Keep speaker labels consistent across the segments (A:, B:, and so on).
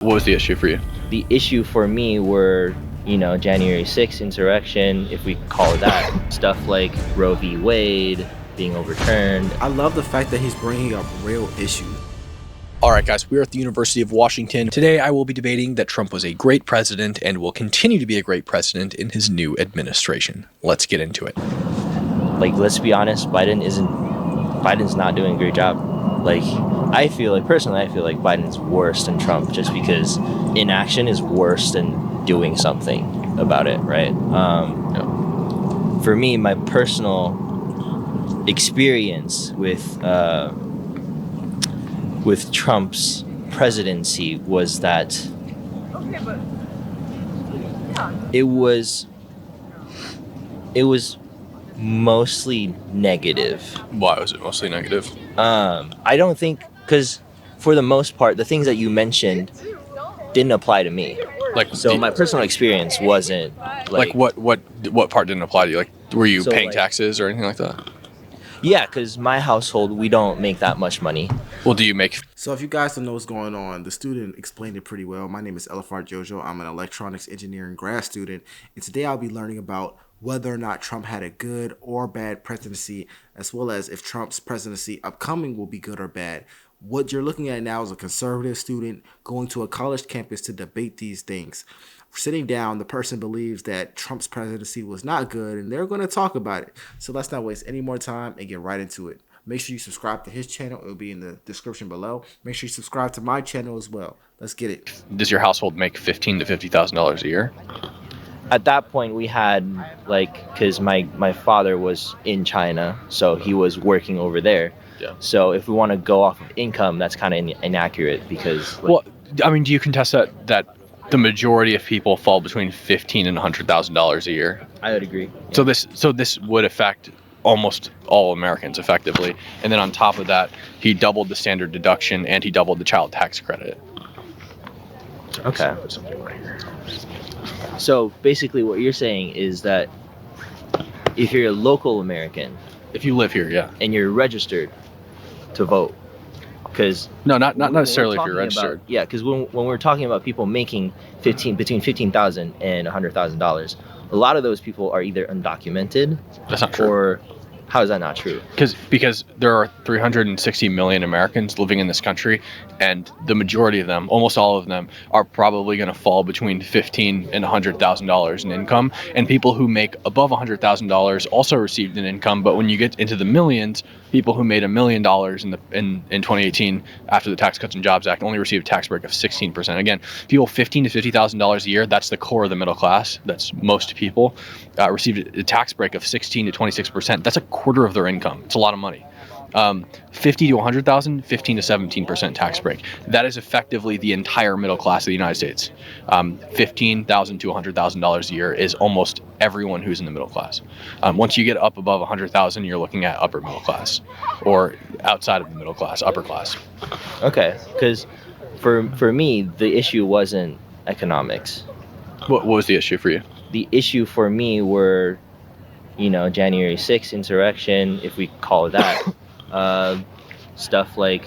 A: What was the issue for you?
B: The issue for me were, January 6th insurrection, if we call it that, stuff like Roe v. Wade being overturned.
C: I love the fact that he's bringing up real issues.
A: All right, guys, we're at the University of Washington. Today, I will be debating that Trump was a great president and will continue to be a great president in his new administration. Let's get into it.
B: Let's be honest, Biden's not doing a great job. Personally, I feel like Biden's worse than Trump just because inaction is worse than doing something about it, right? For me, my personal experience with Trump's presidency was that it was mostly negative.
A: Why was it mostly negative?
B: I don't think, because for the most part, the things that you mentioned didn't apply to me. My personal experience wasn't
A: what part didn't apply to you? Were you paying taxes or anything like that?
B: Yeah, because my household, we don't make that much money.
A: Well, do you make...
C: So if you guys don't know what's going on, the student explained it pretty well. My name is JOJO. I'm an electronics engineering grad student. And today I'll be learning about whether or not Trump had a good or bad presidency, as well as if Trump's presidency upcoming will be good or bad. What you're looking at now is a conservative student going to a college campus to debate these things. Sitting down, the person believes that Trump's presidency was not good, and they're going to talk about it. So let's not waste any more time and get right into it. Make sure you subscribe to his channel. It will be in the description below. Make sure you subscribe to my channel as well. Let's get it.
A: Does your household make $15,000 to $50,000 a year?
B: At that point, we had, because my father was in China, so he was working over there.
A: Yeah.
B: So if we want to go off of income, that's kind of inaccurate because...
A: do you contest that the majority of people fall between $15,000 and $100,000 a year?
B: I would agree. Yeah.
A: So this would affect almost all Americans effectively. And then on top of that, he doubled the standard deduction and he doubled the child tax credit.
B: Okay. So basically what you're saying is that if you're a local American...
A: If you live here, yeah.
B: And you're registered to vote, because...
A: No, not necessarily if you're registered.
B: Because when we're talking about people making between $15,000 and $100,000, a lot of those people are either undocumented.
A: That's not true.
B: Or how is that not true?
A: Because there are 360 million Americans living in this country, and the majority of them, almost all of them, are probably going to fall between $15,000 and $100,000 in income. And people who make above $100,000 also received an income. But when you get into the millions, people who made $1 million in 2018 after the Tax Cuts and Jobs Act only received a tax break of 16%. Again, people $15,000 to $50,000 a year, that's the core of the middle class. That's most people received a tax break of 16 to 26%. That's a quarter of their income. It's a lot of money. 50 to 100,000, 15 to 17% tax break. That is effectively the entire middle class of the United States. $15,000 to $100,000 a year is almost everyone who's in the middle class. Once you get up above 100,000, you're looking at upper middle class, or outside of the middle class, upper class.
B: Okay, because for me, the issue wasn't economics.
A: What was the issue for you?
B: The issue for me were, January 6th insurrection, if we call it that. Stuff like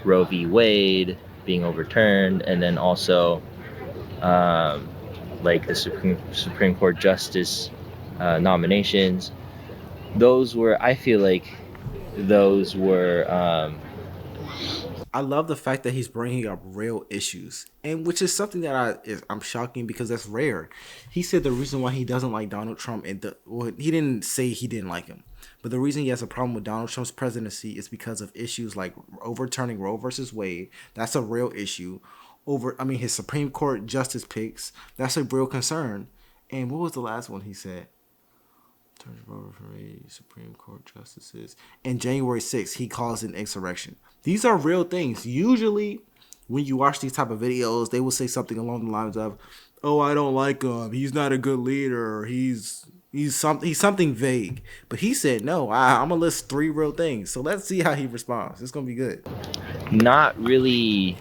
B: Roe v. Wade being overturned, and then also the Supreme Court Justice nominations. I feel like those were...
C: I love the fact that he's bringing up real issues, and which is something that I'm shocking because that's rare. He said the reason why he doesn't like Donald Trump, he didn't say he didn't like him, but the reason he has a problem with Donald Trump's presidency is because of issues like overturning Roe versus Wade. That's a real issue. His Supreme Court justice picks, that's a real concern. And what was the last one he said? Supreme Court justices. And January 6th, he calls it an insurrection. These are real things. Usually, when you watch these type of videos, they will say something along the lines of, "Oh, I don't like him. He's not a good leader. Or he's something vague." But he said, "No, I'm gonna list 3 real things." So let's see how he responds. It's gonna be good.
B: Not really.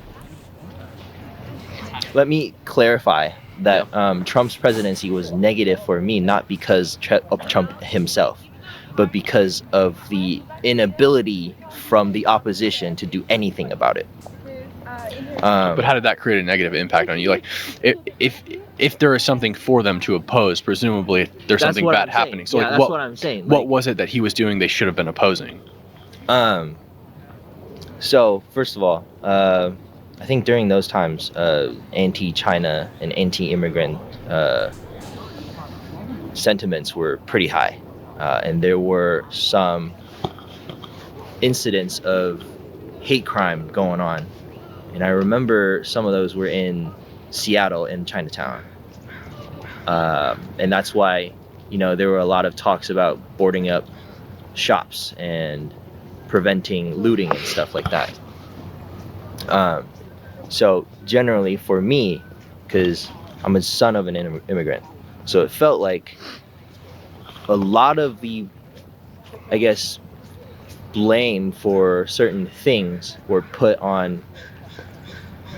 B: Let me clarify that Trump's presidency was negative for me, not because of Trump himself, but because of the inability from the opposition to do anything about it.
A: But how did that create a negative impact on you? Like, if there is something for them to oppose, presumably there's
B: That's
A: something
B: what
A: bad
B: I'm saying.
A: happening. So,
B: Yeah,
A: like,
B: that's what I'm saying.
A: What
B: Like,
A: was it that he was doing they should have been opposing?
B: So first of all, I think during those times, anti-China and anti-immigrant sentiments were pretty high, and there were some incidents of hate crime going on. And I remember some of those were in Seattle and Chinatown. And that's why, there were a lot of talks about boarding up shops and preventing looting and stuff like that. So generally for me, because I'm a son of an immigrant, so it felt like a lot of the, I guess, blame for certain things were put on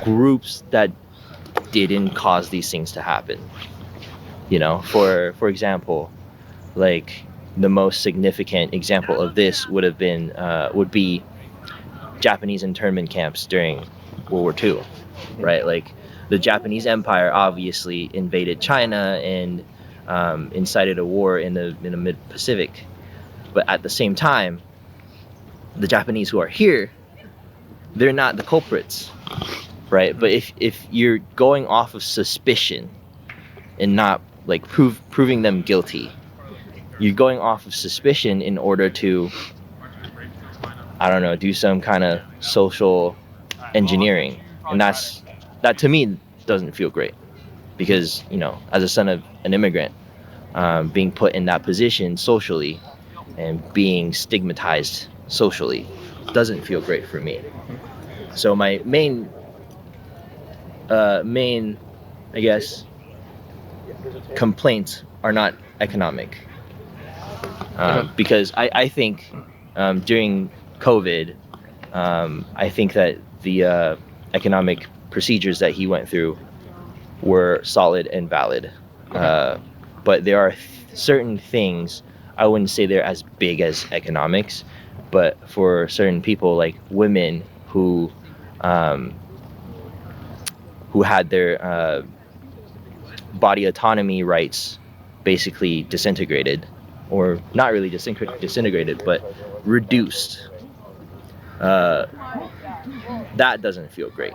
B: groups that didn't cause these things to happen. For example, like the most significant example of this would be Japanese internment camps during World War II, right? Like the Japanese Empire obviously invaded China and incited a war in the mid-Pacific, but at the same time, the Japanese who are here, they're not the culprits, right? But if you're going off of suspicion and not like proving them guilty, you're going off of suspicion in order to, I don't know, do some kind of social engineering, and that to me doesn't feel great, because as a son of an immigrant, being put in that position socially and being stigmatized socially doesn't feel great for me. So my main I guess complaints are not economic, because I think during COVID, I think that the economic procedures that he went through were solid and valid. But there are certain things, I wouldn't say they're as big as economics, but for certain people, like women who had their body autonomy rights basically disintegrated, or not really disintegrated, but reduced. That doesn't feel great.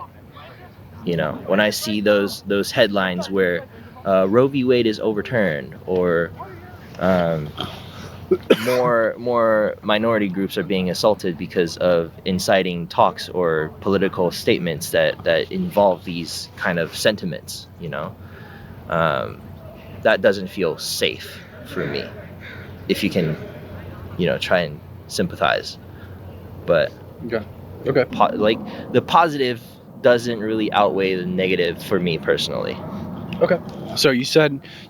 B: When I see those headlines where Roe v. Wade is overturned, or more minority groups are being assaulted because of inciting talks or political statements that involve these kind of sentiments, that doesn't feel safe for me. If you can, try and sympathize, but
A: Okay.
B: like the positive doesn't really outweigh the negative for me personally.
A: Okay. So you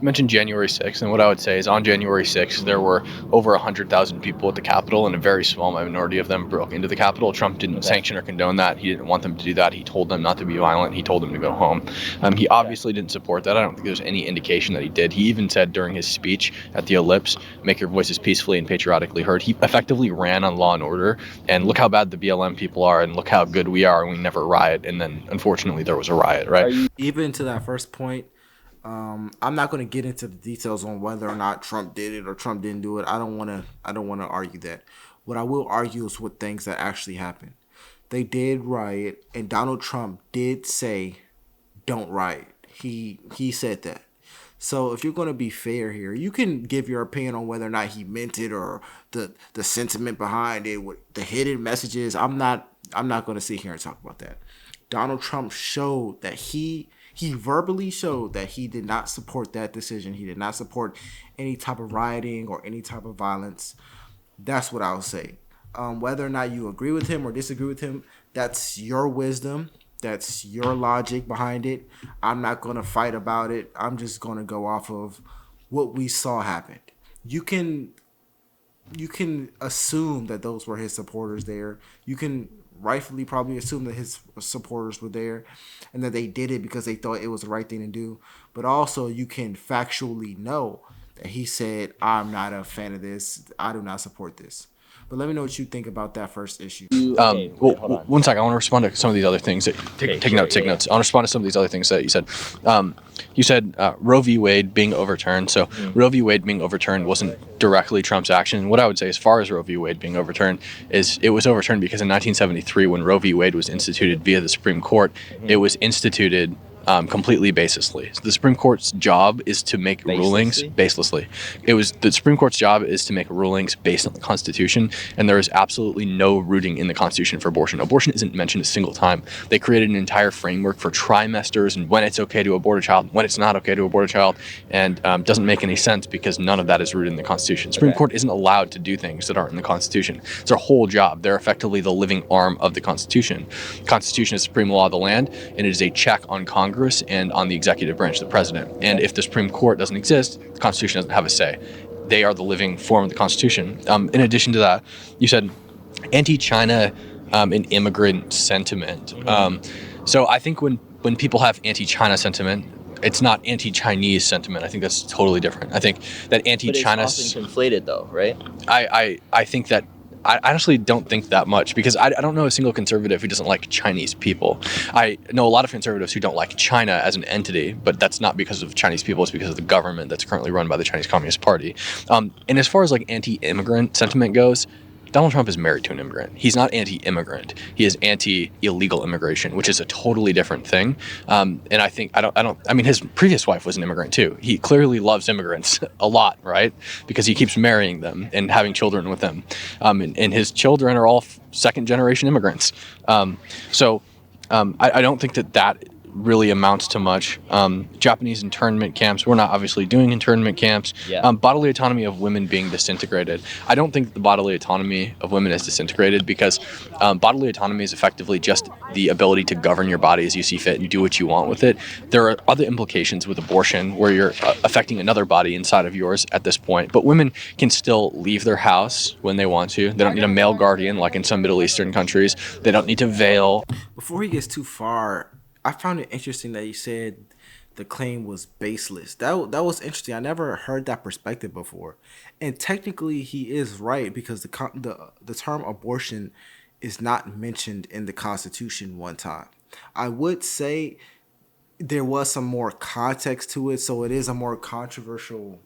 A: mentioned January 6th, and what I would say is on January 6th, there were over 100,000 people at the Capitol, and a very small minority of them broke into the Capitol. Trump didn't sanction or condone that. He didn't want them to do that. He told them not to be violent. He told them to go home. He obviously didn't support that. I don't think there's any indication that he did. He even said during his speech at the Ellipse, "Make your voices peacefully and patriotically heard." He effectively ran on law and order, and look how bad the BLM people are, and look how good we are, and we never riot. And then, unfortunately, there was a riot, right?
C: Even to that first point, I'm not going to get into the details on whether or not Trump did it or Trump didn't do it. I don't want to argue that. What I will argue is what things that actually happened. They did riot, and Donald Trump did say, "Don't riot." He said that. So if you're going to be fair here, you can give your opinion on whether or not he meant it, or the sentiment behind it, with the hidden messages. I'm not going to sit here and talk about that. Donald Trump showed that he verbally showed that he did not support that decision. He did not support any type of rioting or any type of violence. That's what I'll say. Whether or not you agree with him or disagree with him, that's your wisdom. That's your logic behind it. I'm not going to fight about it. I'm just going to go off of what we saw happen. You can assume that those were his supporters there. You can rightfully probably assume that his supporters were there and that they did it because they thought it was the right thing to do. But also you can factually know that he said, "I'm not a fan of this. I do not support this." But let me know what you think about that first issue.
B: Hold on.
A: One second. I want to respond to some of these other things. Take notes. I want to respond to some of these other things that you said. You said Roe v. Wade being overturned. So Roe v. Wade being overturned wasn't directly Trump's action. What I would say as far as Roe v. Wade being overturned is it was overturned because in 1973, when Roe v. Wade was instituted via the Supreme Court, it was instituted completely baselessly. So the Supreme Court's job is to make rulings baselessly. The Supreme Court's job is to make rulings based on the Constitution, and there is absolutely no rooting in the Constitution for abortion. Abortion isn't mentioned a single time. They created an entire framework for trimesters and when it's okay to abort a child, when it's not okay to abort a child, and doesn't make any sense because none of that is rooted in the Constitution. The Supreme Court isn't allowed to do things that aren't in the Constitution. It's their whole job. They're effectively the living arm of the Constitution. The Constitution is supreme law of the land, and it is a check on Congress and on the executive branch, the president. And if the Supreme Court doesn't exist, the Constitution doesn't have a say. They are the living form of the Constitution. In addition to that, you said anti-China and immigrant sentiment. So I think when people have anti-China sentiment, it's not anti-Chinese sentiment. I think that's totally different. I think that anti-China...
B: But it's often conflated though, right?
A: I think that I honestly don't think that much because I don't know a single conservative who doesn't like Chinese people. I know a lot of conservatives who don't like China as an entity, but that's not because of Chinese people. It's because of the government that's currently run by the Chinese Communist Party. And as far as like anti-immigrant sentiment goes, Donald Trump is married to an immigrant. He's not anti-immigrant. He is anti-illegal immigration, which is a totally different thing. And I think I mean, his previous wife was an immigrant too. He clearly loves immigrants a lot, right? Because he keeps marrying them and having children with them. And his children are all second generation immigrants. So I don't think that really amounts to much. Japanese internment camps, we're not obviously doing internment camps. Bodily autonomy of women being disintegrated. I don't think the bodily autonomy of women is disintegrated because bodily autonomy is effectively just the ability to govern your body as you see fit and do what you want with it. There are other implications with abortion where you're affecting another body inside of yours at this point, but women can still leave their house when they want to. They don't need a male guardian like in some Middle Eastern countries. They don't need to veil.
C: Before he gets too far, I found it interesting that you said the claim was baseless. That was interesting. I never heard that perspective before. And technically, he is right because the term abortion is not mentioned in the Constitution one time. I would say there was some more context to it, so it is a more controversial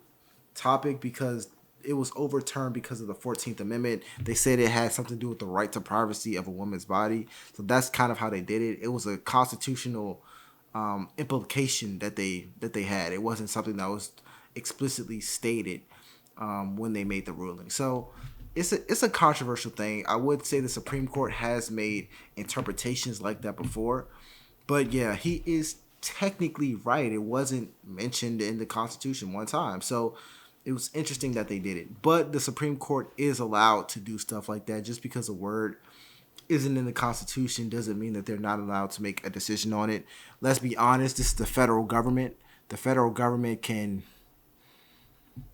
C: topic because it was overturned because of the 14th Amendment. They said it had something to do with the right to privacy of a woman's body. So that's kind of how they did it. It was a constitutional implication that they had. It wasn't something that was explicitly stated when they made the ruling. So it's a controversial thing. I would say the Supreme Court has made interpretations like that before. But yeah, he is technically right. It wasn't mentioned in the Constitution one time. So it was interesting that they did it. But the Supreme Court is allowed to do stuff like that. Just because a word isn't in the Constitution doesn't mean that they're not allowed to make a decision on it. Let's be honest, this is the federal government. The federal government can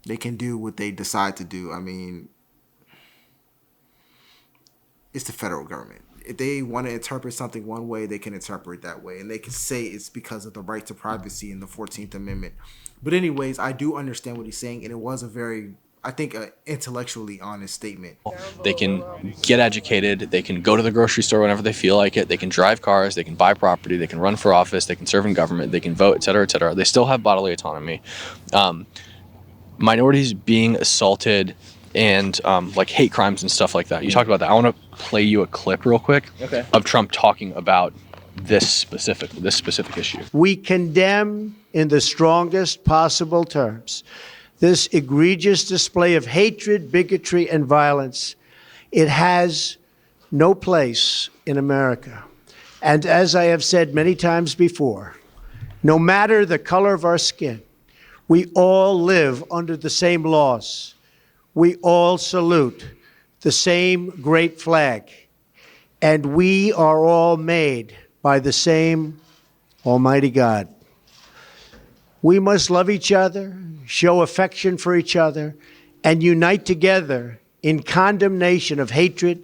C: do what they decide to do. I mean, it's the federal government. If they want to interpret something one way, they can interpret it that way. And they can say it's because of the right to privacy in the 14th Amendment. But anyways, I do understand what he's saying. And it was a very, I think, intellectually honest statement.
A: They can get educated. They can go to the grocery store whenever they feel like it. They can drive cars. They can buy property. They can run for office. They can serve in government. They can vote, et cetera, et cetera. They still have bodily autonomy. Minorities being assaulted and like hate crimes and stuff like that. You talked about that. I want to play you a clip real quick of Trump talking about this specific issue.
D: We condemn in the strongest possible terms this egregious display of hatred, bigotry, and violence. It has no place in America. And as I have said many times before, no matter the color of our skin, we all live under the same laws. We all salute the same great flag, and we are all made by the same Almighty God. We must love each other, show affection for each other, and unite together in condemnation of hatred,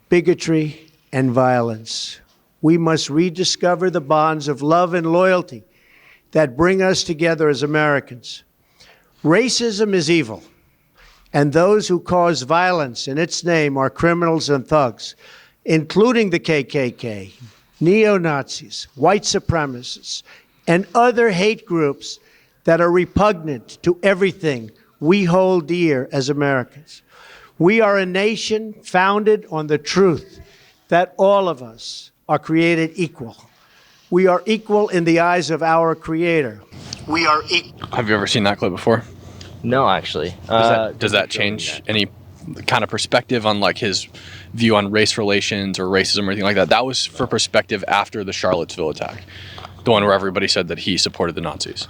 D: bigotry, and violence. We must rediscover the bonds of love and loyalty that bring us together as Americans. Racism is evil. And those who cause violence in its name are criminals and thugs, including the KKK, neo-Nazis, white supremacists, and other hate groups that are repugnant to everything we hold dear as Americans. We are a nation founded on the truth that all of us are created equal. We are equal in the eyes of our Creator. We are equal.
A: Have you ever seen that clip before?
B: No, actually.
A: Does that change any kind of perspective on like his view on race relations or racism or anything like that? That was for perspective after the Charlottesville attack, the one where everybody said that he supported the Nazis.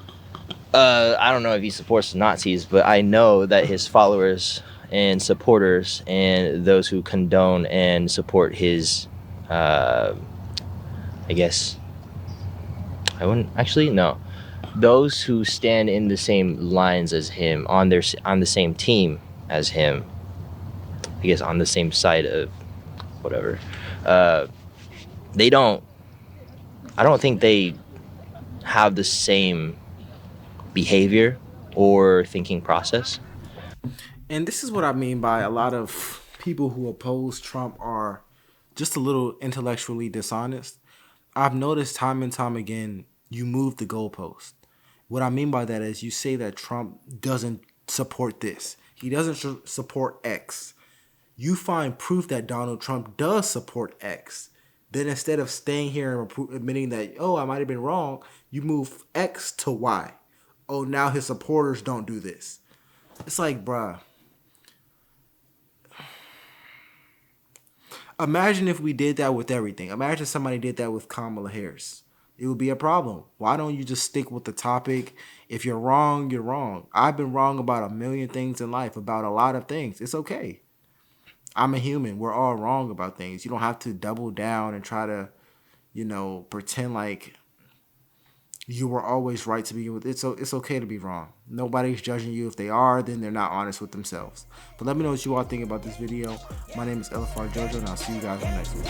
B: I don't know if he supports the Nazis, but I know that his followers and supporters and those who condone and support his, I guess, I wouldn't actually no. Those who stand in the same lines as him, on the same team as him, I guess on the same side of whatever, they don't. I don't think they have the same behavior or thinking process.
C: And this is what I mean by a lot of people who oppose Trump are just a little intellectually dishonest. I've noticed time and time again, you move the goalpost. What I mean by that is you say that Trump doesn't support this. He doesn't support X. You find proof that Donald Trump does support X. Then instead of staying here and admitting that, oh, I might have been wrong, you move X to Y. Oh, now his supporters don't do this. It's like, bruh. Imagine if we did that with everything. Imagine somebody did that with Kamala Harris. It would be a problem. Why don't you just stick with the topic? If you're wrong, you're wrong. I've been wrong about a million things in life, about a lot of things. It's okay. I'm a human. We're all wrong about things. You don't have to double down and try to, pretend like you were always right to begin with. It's okay to be wrong. Nobody's judging you. If they are, then they're not honest with themselves. But let me know what you all think about this video. My name is JOJO, and I'll see you guys in the next one.